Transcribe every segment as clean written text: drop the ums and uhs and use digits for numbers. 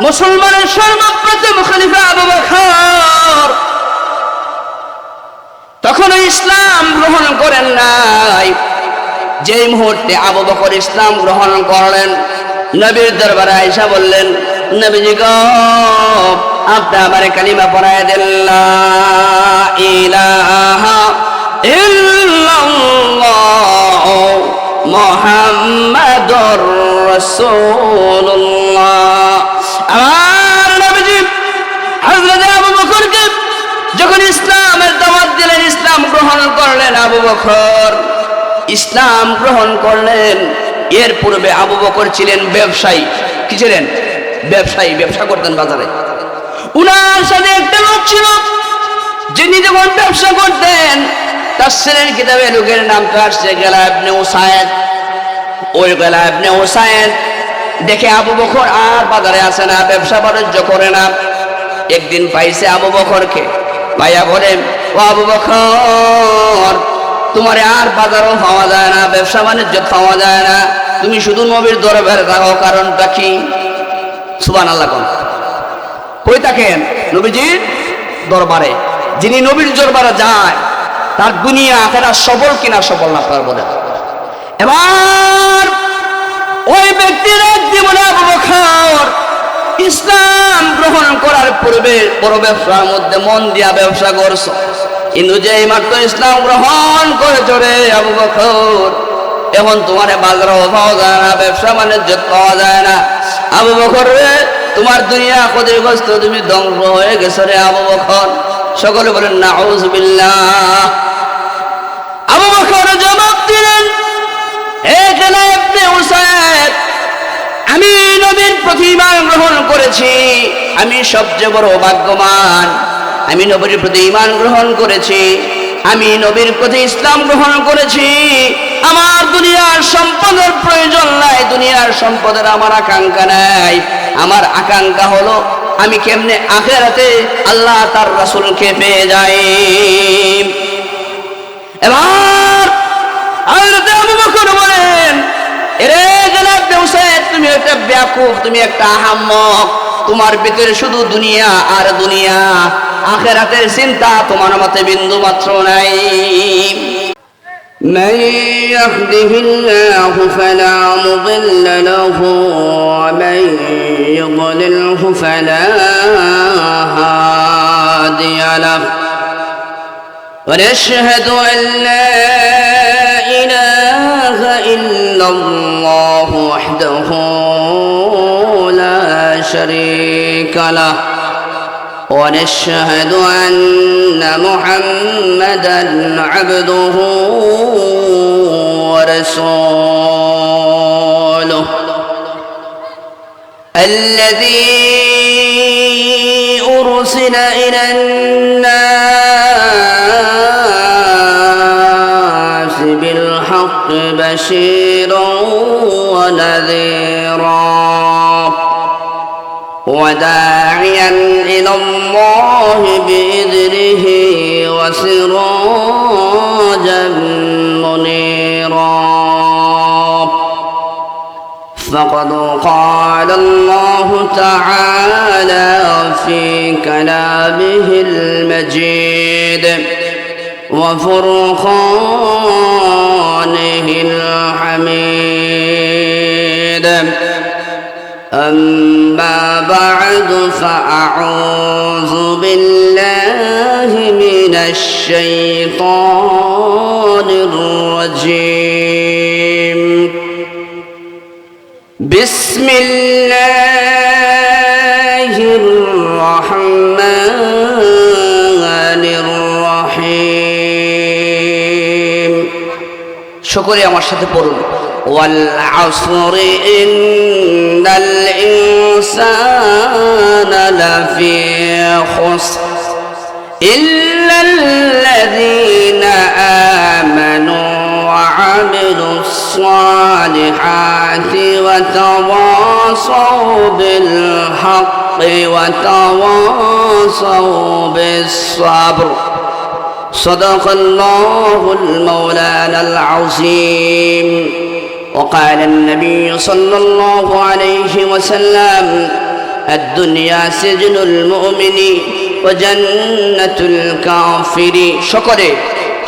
মুসলমানের সর্বপ্রথম খলিফা আবু বকর তখন ইসলাম গ্রহণ করেন নাই। যেই মুহূর্তে আবু বকর ইসলাম গ্রহণ করলেন, নবীর দরবারে আয়েশা বললেন, নবীজি গো, আপনি আমার কালিমা পড়ায় দেন, লা ইলাহা ইল্লাল্লাহ মুহাম্মাদুর রাসূলুল্লাহ। আমার নবীজি হযরত আবু বকরকে যখন ইসলামের দাওয়াত দিলেন, ইসলাম গ্রহণ করলেন। আবু বকর ইসলাম গ্রহণ করলেন। এর পূর্বে আবু বকর ছিলেন ব্যবসায়ী। কি ছিলেন? ব্যবসায়ী, ব্যবসা করতেন বাজারে। উনার সাথে একটা লোক ছিল, যিনি যখন ব্যবসা করতেন, তাফসীরের কিতাবে লোকের নামটা আসছে গেলা ইবনে উসাইদ। ওই গেলা ইবনে উসাইদ দেখে আবু বকর আর বাজারে আসে না, ব্যবসা বাণিজ্য করে না। একদিন পাইছে আবু বকরকে, ভাইয়া বলে, ও আবু বকর, তোমারে আর বাজারও পাওয়া যায় না, ব্যবসা বাণিজ্য পাওয়া যায় না, তুমি শুধু নবীর দরবারে থাকো, কারণটা কি? সুবহানাল্লাহ। কোন কই থাকেন? নবীজির দরবারে। যিনি নবীর দরবারে যায়, তার দুনিয়া আখেরাত সফল কিনা সফল না, আপনারা বলেন। এবার ওই ব্যক্তির জীবনে আবু বকর ইসলাম গ্রহণ করার পূর্বে বড় ব্যবসার মধ্যে মন দিয়া ব্যবসা করছো, কিন্তু যে মাত্র ইসলাম গ্রহণ করেছ রে আবু বকর, এখন তোমার বাজারও পাওয়া যায় না, ব্যবসা বাণিজ্য পাওয়া যায় না। আবু বকর রে, তোমার দুনিয়া ক্ষতিগ্রস্ত, তুমি ধ্বংস হয়ে গেছো রে আবু বকর। সকলে বলেন নাউযুবিল্লাহ। আবু বকর জবাব দিলেন, হে গেলা ইবনে উসাইদ, আমি নবীর প্রতি ঈমান গ্রহণ করেছি, আমি সবচেয়ে বড় ভাগ্যবান। আমি নবীর প্রতি ঈমান গ্রহণ করেছি, আমি নবীর প্রতি ইসলাম গ্রহণ করেছি। আমার দুনিয়ার সম্পদের প্রয়োজন নাই, দুনিয়ার সম্পদের আমার আকাঙ্ক্ষা নাই। আমার আকাঙ্ক্ষা হলো আমি কেমনে আখিরাতে আল্লাহ তার রাসূলকে পেয়ে যাই। এবার হযরত আবু বকর বলেন, এরে গেলা ইবনে উসাইদ, তুমি একটা বেয়াকুফ, তুমি একটা আহাম্মক, তোমার ভিতরে শুধু দুনিয়া আর দুনিয়া, আখিরাতের চিন্তা তোমার মতে বিন্দু মাত্র নাই। من يهده الله فلا مضل له ومن يضلله فلا هادي له ونشهد أن لا إله إلا الله وحده لا شريك له ونشهد أن محمدًا عبده ورسوله الذي أرسل إلى الناس بالحق بشيرًا ونذيرًا وداعيا إلى الله بإذنه وسراجا منيرا فقد قال الله تعالى في كلامه المجيد وفرقانه الحميد أما بعد فأعوذ بالله من الشيطان الرجيم بسم الله الرحمن الرحيم شكرا আমার সাথে পড়ুন والعصر إن الإنسان لفي خسر إلا الذين آمنوا وعملوا الصالحات وتواصوا بالحق وتواصوا بالصبر صدق الله المولانا العظيم وقال النبي صلى الله عليه وسلم الدنيا سجن المؤمن وجنة الكافر সকলে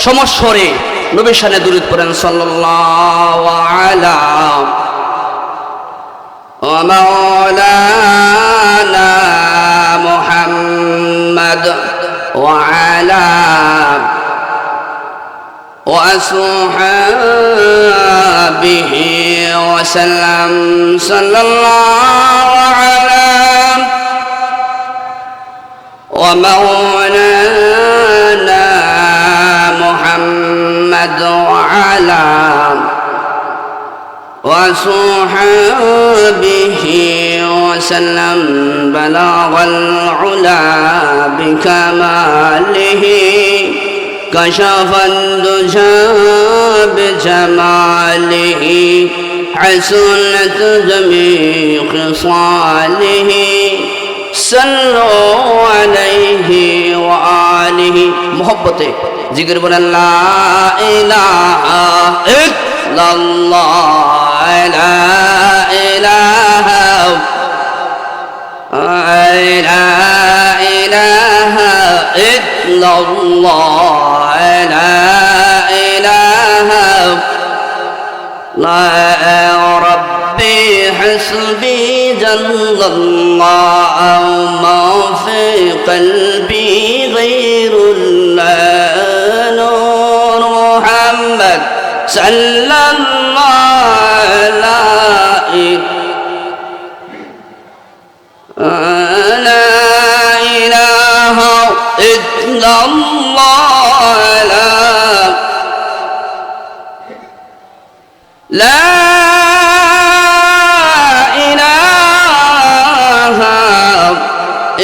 সমস্বরে নবীর শানে দুরূদ পড়েন সাল্লাল্লাহু আলা ওয়া মাওলানা মুহাম্মদ ওয়া আলা وأصحابه وسلم صلى الله على ومولانا محمد وعلى وصحابه وسلم بلغ العلا بكماله كشف الدجى بجماله حسنت جميع خصاله صلوا عليه وآله محبته ذكر بنا لا إله إلا الله لا إله إلا الله لا إله لا ربي حسبي جل الله ما في قلبي غير الله نور محمد صلى الله عليه لا إله إلا الله لا إله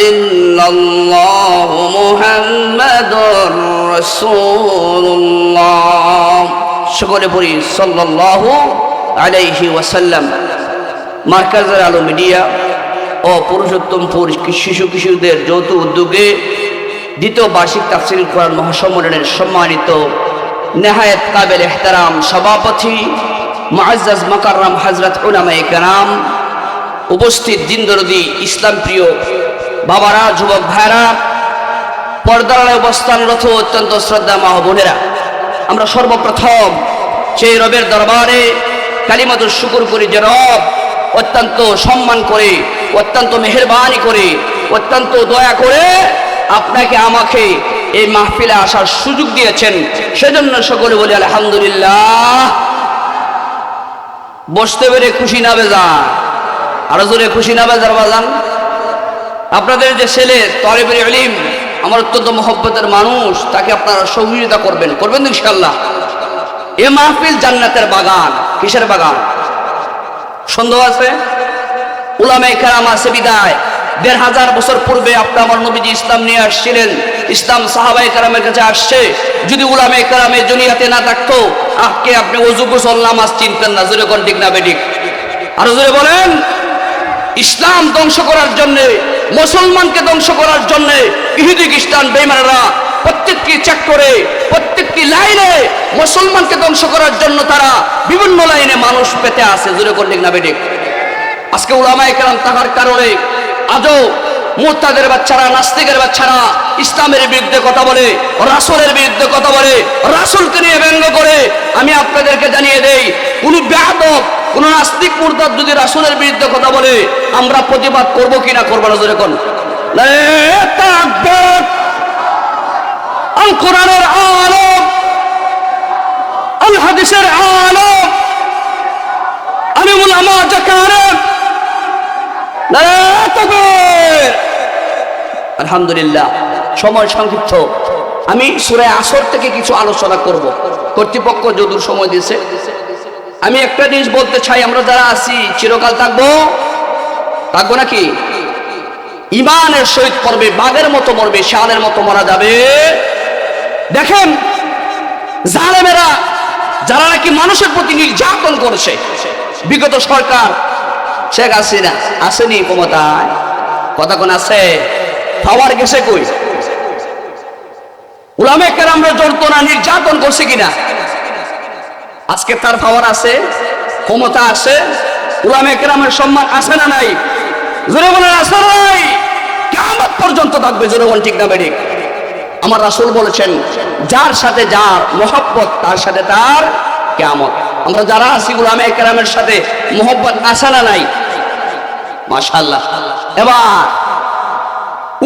إلا الله محمد رسول الله সকলে পড়ি সাল্লাল্লাহু আলাইহি ওয়াসাল্লাম। মার্কাজের আলো মিডিয়া ও পুরুষোত্তমপুর শিশু কিশোরদের যৌথ উদ্যোগে দ্বিতীয় বার্ষিক তাফসীরুল কোরআন মহাসম্মেলনের সম্মানিত নেহায়েত কাবিল ইহতারাম সভাপতি মুআজ্জাজ মুকাররম হযরত উলামায়ে কেরাম, উপস্থিত দিনদরদি ইসলাম প্রিয় বাবারা, যুবক ভাইরা, পর্দার অবস্থানরত অত্যন্ত শ্রদ্ধা মা বোনেরা, আমরা সর্বপ্রথম সেই রবের দরবারে কালিমাতুর শুকর করি যে রব অত্যন্ত সম্মান করে, অত্যন্ত মেহেরবানি করে, অত্যন্ত দয়া করে আপনাকে আমাকে এই মাহফিলে আসার সুযোগ দিয়েছেন। সেজন্য সকলে বলি আলহামদুলিল্লাহ। বসতে পেরে খুশি না বেজার? আরো জোরে খুশি না বেজার বাজান? আপনাদের যে ছেলে তালিবুল ইলম, আমার অত্যন্ত মহব্বতের মানুষ, তাকে আপনারা সহযোগিতা করবেন তো ইনশাআল্লাহ। এ মাহফিল জান্নাতের বাগান। কিসের বাগান? সন্দেহ আছে? উলামায়ে কেরাম আছে বিদায় ১৫০০ বছর পূর্বে আপনি আমার নবীজি ইসলাম নিয়ে আসছিলেন। ইসলাম সাহাবায়ে কেরামের কাছে আসছে। যদি উলামায়ে কেরামের দুনিয়াতে না থাকতো, আজকে আপনি ওযু গোসল নামাজ চিনতেন না। জোরে কোন ঠিক না বেঠিক? আরো জোরে বলেন। ইসলাম ধ্বংস করার জন্য, মুসলমানকে ধ্বংস করার জন্য ইহুদি খ্রিস্টান বেঈমানরা প্রত্যেকটি সেক্টরে, প্রত্যেকটি লাইনে মুসলমানকে ধ্বংস করার জন্য তারা বিভিন্ন লাইনে মানুষ পেতে আছে। জোরে কোন ঠিক না বেঠিক? আজকে উলামায়ে কেরাম থাকার কারণে আজও মুরতাদের বাচ্চারা, নাস্তিকের বাচ্চারা ইসলামের বিরুদ্ধে কথা বলে, রাসূলের বিরুদ্ধে কথা বলে, রাসূলকে নিয়ে ব্যঙ্গ করে। আমি আপনাদেরকে জানিয়ে দেই, কোন বেয়াদব, কোন নাস্তিক মুরতাদ যদি রাসূলের বিরুদ্ধে কথা বলে, আমরা প্রতিবাদ করব কিনা? করব না? জোরে কোন। তাকবীর! আল কোরআনের আলোক, আল হাদিসের আলোক, আলিমুল উলামা জাকারে আলহামদুলিল্লাহ। সময় সংক্ষিপ্ত, আমি সূরা আসর থেকে কিছু আলোচনা করব। কর্তৃপক্ষ যদুর সময় দিয়েছে। আমি একটা জিনিস বলতে চাই, আমরা যারা আছি চিরকাল থাকবো নাকি? ইমানের সহিত পড়বে, বাঘের মতো মরবে, শিয়ালের মতো মারা যাবে। দেখেন, জালেমেরা যারা নাকি মানুষের প্রতি নির্যাতন করছে, বিগত সরকার শেখ হাসিনা আসেনি ক্ষমতায়? কথা কোন আছে? পাওয়ার গেছে কই? উলামায়ে কেরামরা যন্ত্রণা নির্যাতন করছে কিনা? আজকে তার পাওয়ার আছে, ক্ষমতা আছে, উলামায়ে কেরামের সম্মান আছে না নাই? জোরে বলেন আসর নাই, কিয়ামত পর্যন্ত থাকবে। জোরে বলেন ঠিক না বেঠিক? আমার রাসূল বলেছেন, যার সাথে যার মহব্বত তার সাথে তার কিয়ামত। আমরা যারা আছি উলামায়ে কেরামের সাথে মহব্বত আছে না নাই? মাশাআল্লাহ। এবার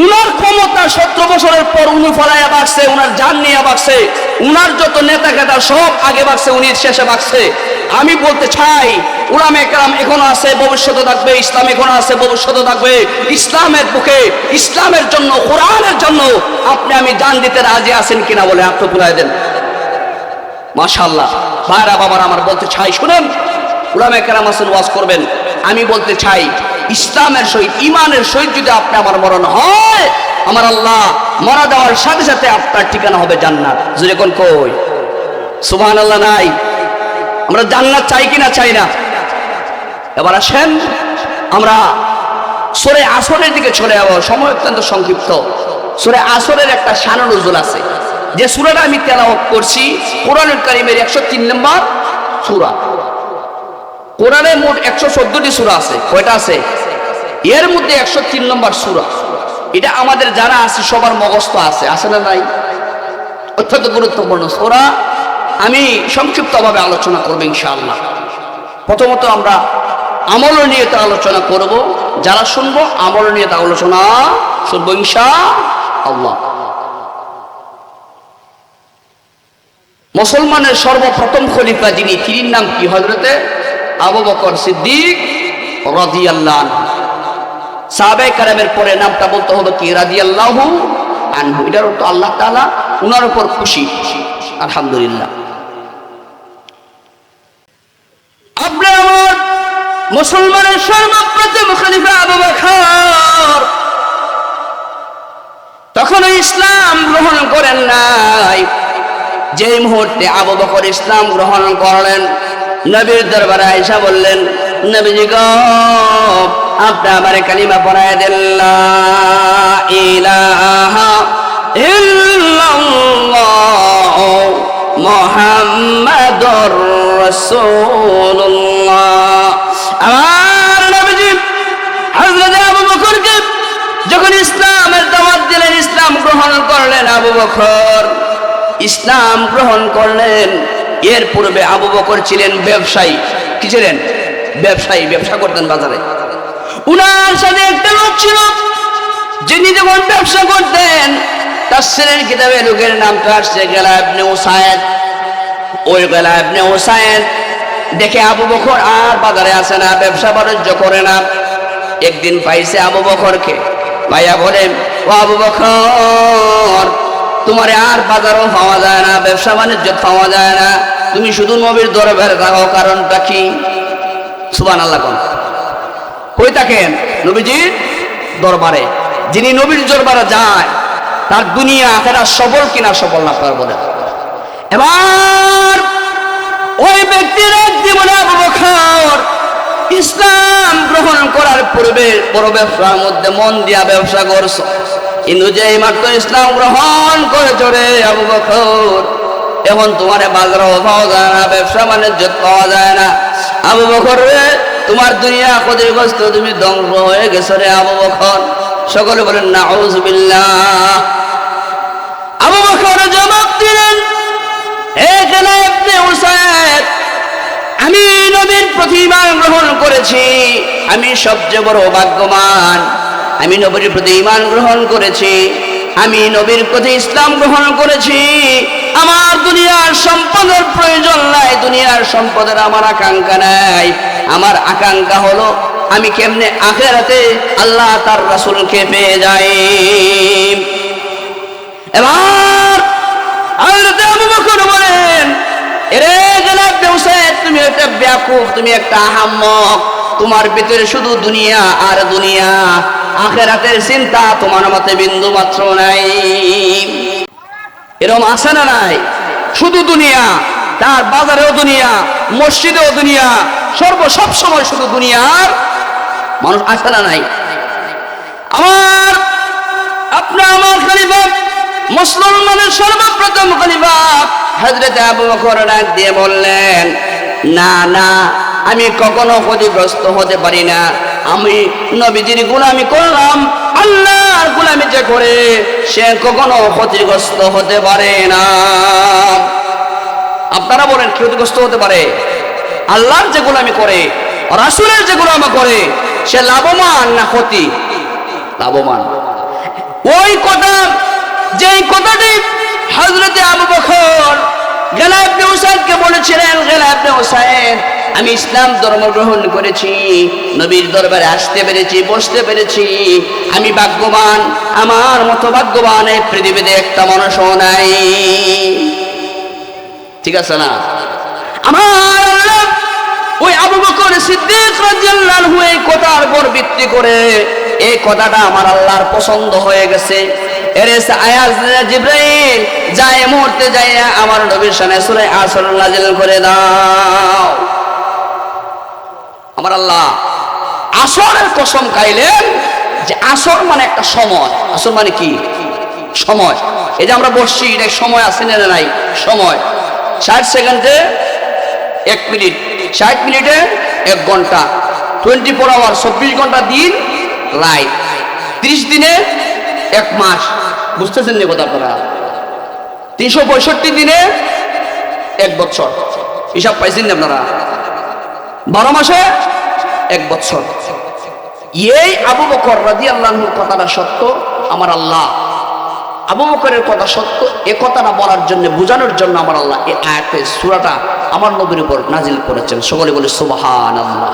উনার ক্ষমতা 17 বছরের পর উনি ফলাইয়া বাঁচছে, উনার জান নিয়ে বাঁচছে, উনার যত নেতা কেতা সব আগে বাঁচছে, উনি শেষে বাঁচছে। আমি বলতে চাই উলামায়ে কেরাম এখনো আছে, ভবিষ্যতে থাকবে। ইসলাম এখনো আছে, ভবিষ্যতে থাকবে। ইসলামের বুকে, ইসলামের জন্য, কোরআনের জন্য আপনি আমি জান দিতে রাজি আছেন কিনা বলে হাত তুলে দেন। মাশাআল্লাহ। ভাইরা বাবার আমার বলতে চাই, শুনেন, উলামায়ে কেরাম আছেন, ওয়াজ করবেন। আমি বলতে চাই ইসলামের সহিত, ইমানের সহিত যদি আপনি আমার মরণ হয়, আমার আল্লাহ মারা দেওয়ার সাথে সাথে আপনার ঠিকানা হবে জান্নাত। যদি কোন কই সুবহানাল্লাহ নাই? আমরা জান্নাত চাই কিনা চাই না? এবার আসেন আমরা সূরা আসরের দিকে চলে যাব। সময় অত্যন্ত সংক্ষিপ্ত। সূরা আসরের একটা শান নুজুল আছে, যে সূরাটা আমি তেলাওয়াত করছি কোরআনুল কারীমের 103 নম্বর সূরা। কোরআনে মোট 114টি সূরা আছে। কয়টা আছে? এর মধ্যে 103 নম্বর সূরা। এটা আমাদের যারা আছে সবার মুখস্থ আছে, আছে না নাই? অত্যন্ত গুরুত্বপূর্ণ সূরা। আমি সংক্ষিপ্তভাবে আলোচনা করব ইনশাআল্লাহ। প্রথমত আমরা আমল নিয়ে তো আলোচনা করব, যারা শুনবো আমল নিয়ে তো আলোচনা শুনবো ইনশাআল্লাহ। মুসলমানের সর্বপ্রথম খলিফা যিনি, তিনির নাম কি? হযরতে আবু বকর সিদ্দিক রাদিয়াল্লাহু আনহু। সাহাবায়ে কেরামের পরে নামটা বলতে হবে কি? রাদিয়াল্লাহু আনহু। এটার অর্থ আল্লাহ তাআলা উনার উপর খুশি। আলহামদুলিল্লাহ। আপনার আমার মুসলমানের সর্বপ্রথম খলিফা আবু বকর তখন ইসলাম গ্রহণ করেন নাই। যে মুহূর্তে আবু বকর ইসলাম গ্রহণ করলেন, নবীর দরবারে আয়েশা বললেন, নবীজি গো, আপনি আমার কালিমা পড়ায় দেন, লা ইলাহা ইল্লাল্লাহ মুহাম্মাদুর রাসূলুল্লাহ। আমার নবীজি হযরত আবু বকরকে যখন ইসলামের দাওয়াত দিলেন, ইসলাম গ্রহণ করলেন। আবু বকর ইসলাম গ্রহণ করলেন। এর পূর্বে আবু বকর ছিলেন ব্যবসায়ী। কি ছিলেন? ব্যবসায়ী, ব্যবসা করতেন বাজারে। উনার সাথে একটা লোক ছিল, যিনি যখন ব্যবসা করতেন, তাফসীরের কিতাবে লোকের নামটা আসছে গেলা ইবনে উসাইদ। ওই গেলা ইবনে উসাইদ দেখে আবু বকর আর বাজারে আসে না, ব্যবসা বাণিজ্য করে না। একদিন পাইছে আবু বকরকে, ভাইয়া বলে, ও আবু বকর, তোমারে আর বাজারও পাওয়া যায় না, ব্যবসা বাণিজ্য পাওয়া যায় না, তুমি শুধু নবীর দরবারে থাকো, কারণটা কি? সুবহানাল্লাহ। কোন কই থাকেন? নবীজির দরবারে। যিনি নবীর দরবারে যায় তার দুনিয়া আখিরাত সফল কিনা সফল না আপনারা বলেন। এবার ওই ব্যক্তির জীবনে আবু বকর ইসলাম গ্রহণ করার পূর্বে বড় ব্যবসার মধ্যে মন দিয়া ব্যবসা করছো, কিন্তু যে মাত্র ইসলাম গ্রহণ করেছ রে আবু বকর, এখন তোমার বাজারও পাওয়া যায় না, ব্যবসা বাণিজ্য পাওয়া যায় না। আবু বকর রে, তোমার দুনিয়া ক্ষতিগ্রস্ত, তুমি ধ্বংস হয়ে গেছো রে আবু বকর। সকলে বলেন নাউযুবিল্লাহ। আবু বকর জবাব দিলেন, হে গেলা ইবনে উসাইদ, আমি নবীর প্রতি ঈমান গ্রহণ করেছি, আমি সবচেয়ে বড় ভাগ্যবান। আমি নবীর প্রতি ঈমান গ্রহণ করেছি, আমি নবীর প্রতি ইসলাম গ্রহণ করেছি। আমার দুনিয়ার সম্পদের প্রয়োজন নাই, দুনিয়ার সম্পদের আমার আকাঙ্ক্ষা নাই। আমার আকাঙ্ক্ষা হলো আমি কেমনে আখিরাতে আল্লাহ তার রাসূলকে পেয়ে যাই। এবার হযরত আবু বকর বলেন, এরে গেলা ইবনে উসাইদ, তুমি একটা বেয়াকুফ, তুমি একটা আহাম্মক, তোমার ভিতরে শুধু দুনিয়া আর দুনিয়া, আখিরাতের চিন্তা তোমার মতে বিন্দু মাত্র নাই। এরকম আছে না নাই? শুধু দুনিয়া, তার বাজারেও দুনিয়া, মসজিদেও দুনিয়া, সব সময় শুধু দুনিয়ার মানুষ। আছে না নাই? আমার আপনার আমার খলিফা, মুসলমানের সর্বপ্রথম খলিফা হযরত আবু বকর ডাক দিয়ে বললেন, না না, আমি কখনো ক্ষতিগ্রস্ত হতে পারি না, আমি নবীজির গোলামি করলাম, আল্লাহর গোলামি যে করে সে কখনো ক্ষতিগ্রস্ত হতে পারে না। আপনারা বলেন ক্ষতিগ্রস্ত হতে পারে? আল্লাহর যে গোলামি করে, রাসূলের যে গোলামি করে, সে লাভবান না ক্ষতি? লাভবান। ওই কথা, যেই কথাটি হযরত আবু বকর গেলা ইবনে উসাইদকে বলেছিলেন, গেলা ইবনে উসাইদ, আমি ইসলাম ধর্ম গ্রহণ করেছি, নবীর দরবারে আসতে পেরেছি, বসতে পেরেছি, আমি ভাগ্যবান, আমার মতো ভাগ্যবান এই পৃথিবীতে একটা মানুষও নাই। ঠিক আছে না? আমার আল্লাহ ওই আবু বকর সিদ্দিক রাদিয়াল্লাহু আনহু এই কথার উপর ভিত্তি করে এই কথাটা আমার আল্লাহর পছন্দ হয়ে গেছে। এরে আয়াত জিবরাইল যায় মুহূর্তে যায় আমার নবীর শানে সূরা আসর নাযিল করে দাও। আমার আল্লাহ আসরের কসম খাইলেন যে আসর মানে একটা সময়। আসর মানে কি? সময়। এই যে আমরা বসছি, এটা সময় আছে না নাই? সময় 60 সেকেন্ডে 1 মিনিট, 60 মিনিটে 1 ঘন্টা, 24 আওয়ার 24 ঘন্টা দিন রাত, 30 দিনে 1 মাস। বুঝতেছেন নি কথা আপনারা? 365 দিনে 1 বছর। হিসাব পাইছেন না আপনারা? 12 মাসে 1 বছর। এই আবু বকর রাদিয়াল্লাহু আনহুর কথাটা সত্য, আমার আল্লাহ আবু বকরের কথা সত্য, এ কথাটা বলার জন্য, বোঝানোর জন্য আমার আল্লাহ এই আয়াতের সূরাটা আমার নবীর উপর নাজিল করেছেন। সকলে বলে সুবহানাল্লাহ।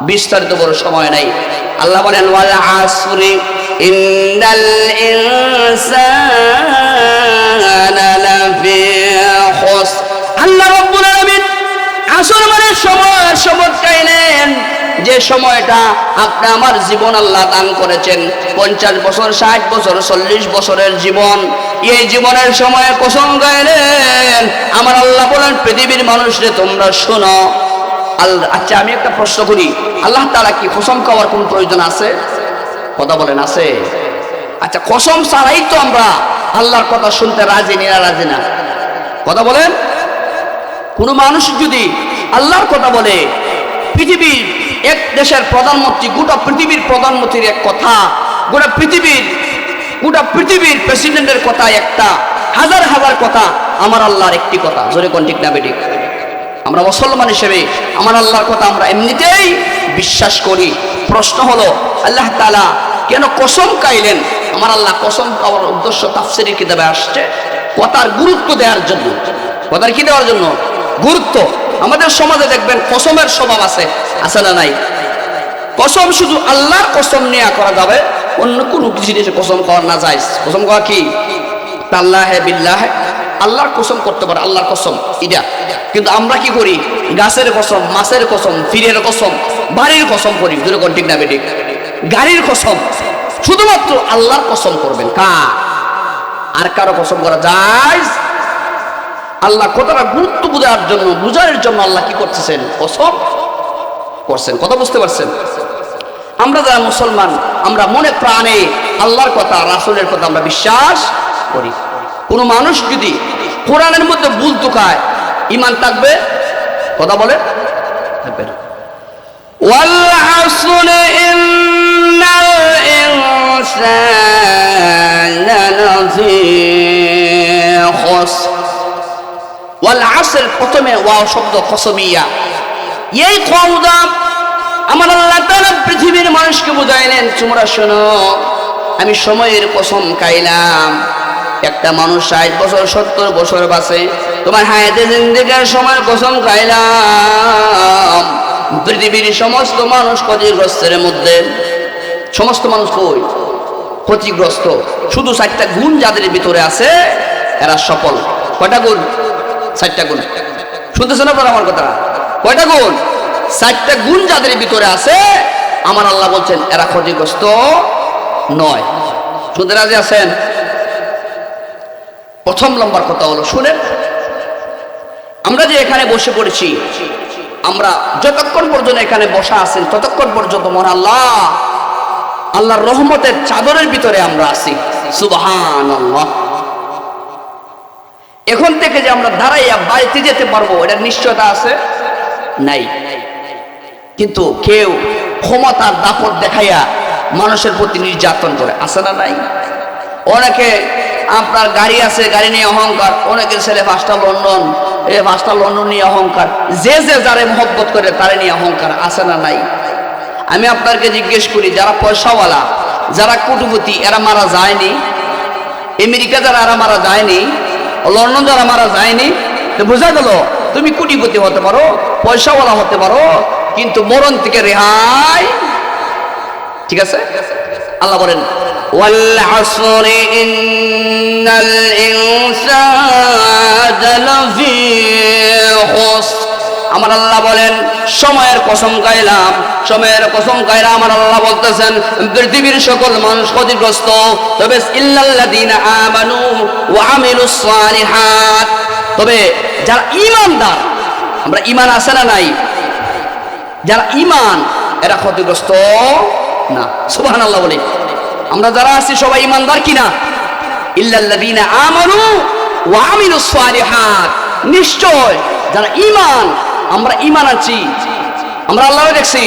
বিস্তারিত বড় সময় নাই। আল্লাহ বলেন ওয়াল আসরি ইন্নাল ইনসানা লাফি খুসর। আল্লাহ রাব্বুল আলামিন আসর মানে সময়ের শপথ খাইলেন, যে সময়টা আপনি আমার জীবন আল্লাহ দান করেছেন, 50 বছর, 60 বছর, 40 বছরের জীবন, এই জীবনের সময়ে কসম খাইলেন। আমার আল্লাহ বলেন পৃথিবীর মানুষরে তোমরা শোনো। আচ্ছা আমি একটা প্রশ্ন করি, আল্লাহ তাআলা কি কসম খাওয়ার কোন প্রয়োজন আছে? কথা বলেন, আছে? আচ্ছা কসম ছাড়াই তো আমরা আল্লাহর কথা শুনতে রাজি না? রাজি না? কথা বলেন। কোন মানুষ যদি আল্লাহর কথা বলে, পৃথিবীর এক দেশের প্রধানমন্ত্রী, গোটা পৃথিবীর প্রধানমন্ত্রীর এক কথা, গোটা পৃথিবীর প্রেসিডেন্টের কথা একটা, হাজার হাজার কথা, আমার আল্লাহর একটি কথা। জোরে কোন ঠিক না বেঠিক? আমরা মুসলমান হিসেবে আমার আল্লাহর কথা আমরা এমনিতেই বিশ্বাস করি। প্রশ্ন হলো আল্লাহ তাআলা কেন কসম খাইলেন? আমার আল্লাহ কসম খাওয়ার উদ্দেশ্য তাফসীরের কিতাবে আসছে কথার গুরুত্ব দেওয়ার জন্য। কথার কি দেওয়ার জন্য? গুরুত্ব। আমাদের সমাজে দেখবেন কসমের স্বভাব আছে, আছে না নাই? কসম শুধু আল্লাহর কসম নিয়ে করা যাবে, অন্য কোনো জিনিসে কসম খাওয়া না যায়। কসম খাওয়া কি? তাল্লাহে বিল্লাহে, আল্লাহর কসম করতে পারে, আল্লাহর কসম এটা। কিন্তু আমরা কি করি? গাছের কসম, মাছের কসম, ফিরের কসম, বাড়ির কসম করি। যেরকম ঠিক না বেঠিক? গাড়ির কসম। শুধুমাত্র আল্লাহর কসম করবেন, কার? আর কারো কসম করা যায়? আল্লাহ কতটা গুরুত্ব বোঝার জন্য, বুঝানোর জন্য আল্লাহ কি করতেছেন? কসম করছেন। কথা বুঝতে পারছেন? আমরা যারা মুসলমান, আমরা মনে প্রাণে আল্লাহর কথা, রাসূলের কথা আমরা বিশ্বাস করি। কোন মানুষ যদি কোরআনের মধ্যে ভুল ঢুকায়, ঈমান থাকবে? কথা বলে থাকবে না। ওয়াল আসরি ইন্নাল ইনসানা লাফি খুসর। ওয়াল আসর, প্রথমে ওয়াও শব্দ কসমিয়া। এই কওদা আমার আল্লাহ তাআলা পৃথিবীর মানুষকে বুঝাইলেন, তোমরা শোনো, আমি সময়ের কসম খাইলাম। একটা মানুষ 60 বছর 70 বছর বাঁচে, তোমার হায়াতে জিন্দেগির সময়ের কসম খাইলাম। পৃথিবীর সমস্ত মানুষ ক্ষতিগ্রস্তের মধ্যে। সমস্ত মানুষ কই? ক্ষতিগ্রস্ত। শুধু 4টা গুণ যাদের ভিতরে আছে এরা সফল। কয়টা গুণ? 4টা গুণ। শুনতেছেন আপনারা আমার কথা? কয়টা গুণ? 4টা গুণ যাদের ভিতরে আছে আমার আল্লাহ বলছেন এরা ক্ষতিগ্রস্ত নয়। শুনতে রাজি আছেন? প্রথম নম্বর কথা হলো, শুনেন, আমরা যে এখানে বসে পড়েছি, আমরা যতক্ষণ পর্যন্ত এখানে বসা আছেন ততক্ষণ পর্যন্ত মনে আল্লাহর রহমতের চাদরের ভিতরে আমরা আছি। সুবহানাল্লাহ। এখন থেকে যে আমরা দাঁড়াইয়া বাড়িতে যেতে পারবো, এটার নিশ্চয়তা আছে? নাই। কিন্তু কেউ ক্ষমতার দাপট দেখাইয়া মানুষের প্রতি নির্যাতন করে, আছে না নাই? অনেকে আপনার গাড়ি আছে, গাড়ি নিয়ে অহংকার, অনেকের ছেলে 5টা লন্ডন, এই 5টা লন্ডন নিয়ে অহংকার, যে যে যারে মহব্বত করে তারে নিয়ে অহংকার, আছে না নাই? আমি আপনাকে জিজ্ঞেস করি, যারা পয়সাওয়ালা, যারা কোটিপতি, এরা মারা যায়নি? আমেরিকা যারা এরা মারা যায়নি? লন্ডন যারা মারা যায়নি? তো বোঝা গেল তুমি কোটিপতি হতে পারো, পয়সাওয়ালা হতে পারো, কিন্তু মরণ থেকে রেহাই। ঠিক আছে? আল্লাহ বলেন ওয়াল আসরি ইন্নাল ইনসানা লাফি খুসর। আমার আল্লাহ বলেন সময়ের কসম খাইলাম, সময়ের কসম খাইলাম। আমার আল্লাহ বলতেছেন পৃথিবীর সকল মানুষ ক্ষতিগ্রস্ত, তবে ইল্লাল্লাযীনা আমানু ওয়া আমিলুস সালিহাত, তবে যারা ঈমানদার, আমরা ঈমান আছে না নাই? যারা ঈমান, এরা ক্ষতিগ্রস্ত না। সুবহানাল্লাহ বলে। আমরা যারা আছি সবাই ঈমানদার কিনা? ইল্লাল্লাযীনা আমানু ওয়া আমিলুস সালিহাত, নিশ্চয় যারা ঈমান, আমরা ঈমান আনছি, আমরা আল্লাহকে দেখছি,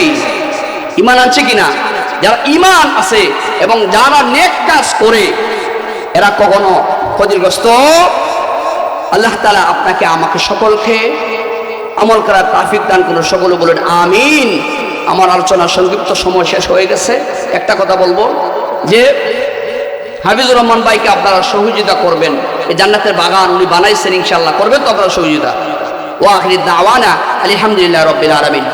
ঈমান আনছে কিনা? যারা ঈমান আছে এবং যারা নেক কাজ করে এরা কখনো ক্ষতিগ্রস্ত। আল্লাহ তাআলা আপনাকে আমাকে সকলকে আমল করার তৌফিক দান করুন। সকলে বলেন আমিন। আমার আলোচনার সংক্ষিপ্ত সময় শেষ হয়ে গেছে। একটা কথা বলবো যে হাফিজুর রহমান ভাইকে আপনারা সহযোগিতা করবেন, এই জান্নাতের বাগান উনি বানাইছেন, ইনশাআল্লাহ করবেন তো আপনারা সহযোগিতা। ওয়া আখির দাওয়ানা আলহামদুলিল্লাহি রাব্বিল আলামিন।